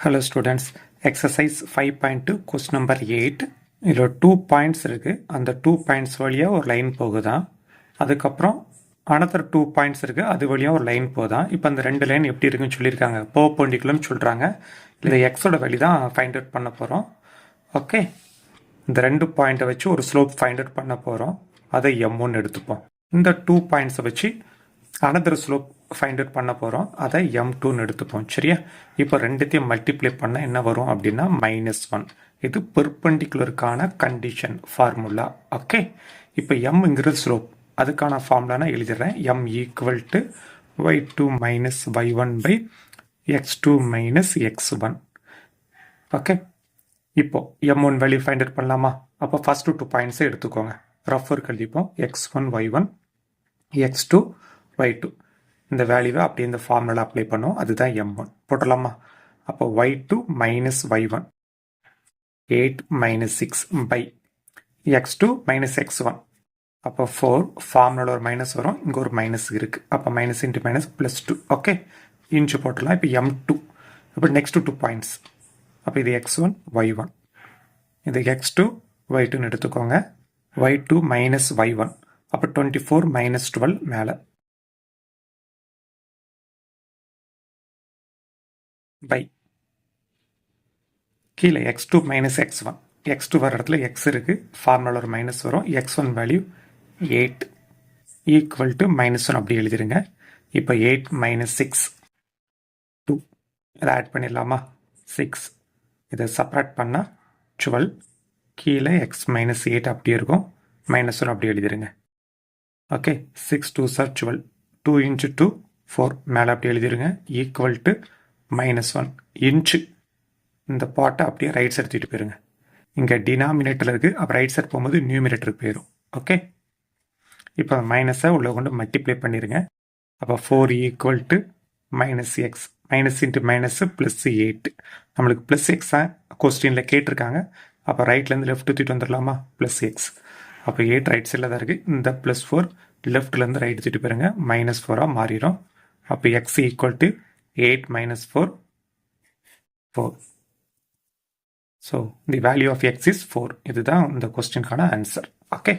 Hello students, exercise 5.2 question number 8. இதில் 2 points இருக்கு. அந்த 2 points வழியா ஒரு லைன் போகுதான். அதுக்கப்புறம் another 2 points இருக்கு. அது வழியா ஒரு லைன் போகுதான். இப்போ அந்த ரெண்டு லைன் எப்படி இருக்குன்னு சொல்லியிருக்காங்க. perpendicularன்னு சொல்றாங்க. இந்த xோட வழி தான் ஃபைண்ட் அவுட் பண்ண போகிறோம். ஓகே, இந்த ரெண்டு பாயிண்ட்டை வச்சு ஒரு ஸ்லோப் ஃபைண்ட் அவுட் பண்ண போகிறோம். அதை m1 எடுத்துப்போம். இந்த 2 பாயிண்ட்ஸை வச்சு another ஸ்லோப் ஃபைண்ட் அவுட் பண்ண போகிறோம். அதை m2ன்னு எடுத்துப்போம். சரியா, இப்போ ரெண்டுத்தையும் மல்டிப்ளை பண்ண என்ன வரும் அப்படின்னா -1. இது பெர்பெண்டிகுலருக்கான கண்டிஷன் ஃபார்முலா. ஓகே, இப்போ mங்கிறது ஸ்லோப், அதுக்கான ஃபார்முலா நான் எழுதிடுறேன். m equal to y2 minus y1 by x2 minus x1. Okay, இப்போ m1 வேல்யூ ஃபைண்ட் அவுட் பண்ணலாமா? அப்போ ஃபர்ஸ்ட் 2 பாயிண்ட்ஸை எடுத்துக்கோங்க. ரஃபர் எழுதிப்போம். x1 y1 x2 y2. இந்த வேல்யூவை அப்படியே இந்த ஃபார்முலா அப்ளை பண்ணோம். அதுதான் m1 போட்டலாமா? அப்போ y2 minus y1 8 minus 6 by x2 minus x1. அப்போ 4 ஃபார்முலா ஒரு மைனஸ் வரும், இங்கே ஒரு மைனஸ் இருக்குது. அப்போ minus into minus plus 2. Okay, inch போட்டலாம். இப்போ m2. இப்போ நெக்ஸ்ட் 2 பாயிண்ட்ஸ். அப்போ இது x1 y1, இது x2 y2ன்னு எடுத்துக்கோங்க. y2 மைனஸ் y1, அப்போ 24 மைனஸ் 12 மேலே பை கீழே x2 மைனஸ் x1. x2 வர இடத்துல x இருக்குது, ஃபார்முலா ஒரு மைனஸ் வரும். x1 வேல்யூ 8 ஈக்குவல் டு -1 அப்படி எழுதிருங்க. இப்போ 8 மைனஸ் 6 2. இதை ஆட் பண்ணிடலாமா? 6. இதை செப்பரேட் பண்ணால் 12. கீழே x மைனஸ் 8 அப்படி இருக்கும். -1 அப்படி எழுதிருங்க. Okay, 6 2 sir 12. 2 இன்ச்சு 2 4 மேலே அப்படி எழுதிருங்க. Equal to -1 inch. இந்த பாட்டை அப்படியே ரைட் சைடு தூக்கிட்டு போயிருங்க. இங்கே டினாமினேட்டரில் இருக்குது, அப்போ ரைட் சைடு போகும்போது நியூமினேட்டருக்கு போயிடும். ஓகே, இப்போ மைனஸை உள்ளே கொண்டு மல்டிப்ளை பண்ணிடுங்க. அப்போ 4 equal to minus X. Minus into minus plus 8. நம்மளுக்கு ப்ளஸ் எக்ஸாக கொஸ்டினில் கேட்டிருக்காங்க. அப்போ ரைட்லேருந்து லெஃப்ட் தூக்கிட்டு வந்துடலாமா? Plus X. அப்போ 8 ரைட் சைடில் தான் இருக்குது. இந்த ப்ளஸ் 4 லெஃப்ட்லேருந்து ரைட் தூக்கிட்டு போயிருங்க. -4 மாறிடும். அப்போ X equal to 8 minus 4, 4. So, the value of x is 4. இதுதான் இந்த கொஸ்டினுக்கான ஆன்சர். ஓகே.